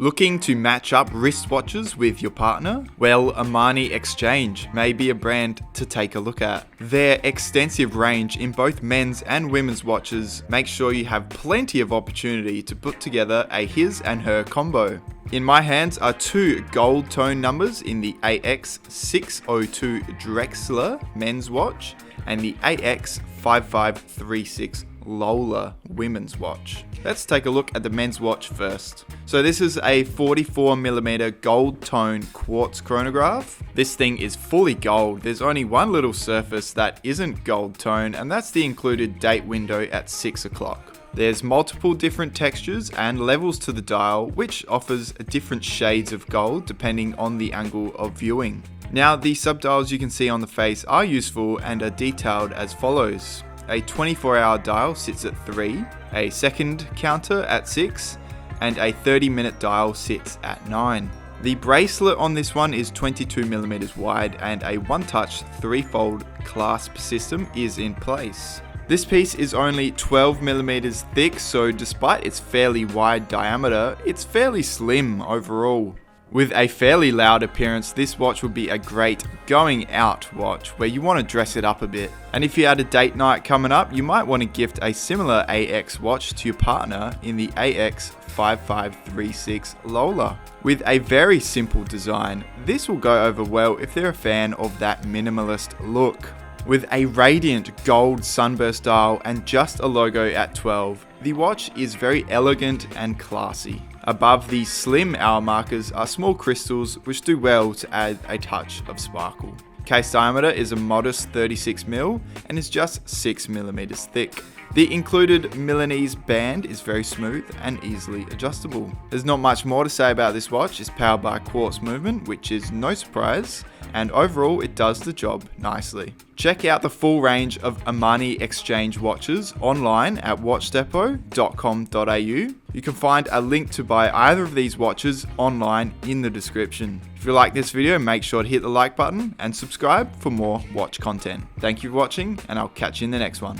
Looking to match up wristwatches with your partner? Well, Armani Exchange may be a brand to take a look at. Their extensive range in both men's and women's watches makes sure you have plenty of opportunity to put together a his and her combo. In my hands are two gold tone numbers in the AX602 Drexler men's watch and the AX5536 Lola women's watch. Let's take a look at the men's watch first. So this is a 44mm gold tone quartz chronograph. This thing is fully gold. There's only one little surface that isn't gold tone, and that's the included date window at 6 o'clock. There's multiple different textures and levels to the dial, which offers different shades of gold depending on the angle of viewing. Now, the subdials you can see on the face are useful and are detailed as follows. A 24-hour dial sits at 3, a second counter at 6, and a 30-minute dial sits at 9. The bracelet on this one is 22mm wide and a one-touch 3-fold clasp system is in place. This piece is only 12mm thick, so despite its fairly wide diameter, it's fairly slim overall. With a fairly loud appearance, this watch would be a great going out watch where you want to dress it up a bit. And if you had a date night coming up, you might want to gift a similar AX watch to your partner in the AX5536 Lola. With a very simple design, this will go over well if they're a fan of that minimalist look. With a radiant gold sunburst dial and just a logo at 12, the watch is very elegant and classy. Above the slim hour markers are small crystals which do well to add a touch of sparkle. Case diameter is a modest 36mm and is just 6mm thick. The included Milanese band is very smooth and easily adjustable. There's not much more to say about this watch. It's powered by quartz movement, which is no surprise, and overall it does the job nicely. Check out the full range of Armani Exchange watches online at watchdepot.com.au. You can find a link to buy either of these watches online in the description. If you like this video, make sure to hit the like button and subscribe for more watch content. Thank you for watching, and I'll catch you in the next one.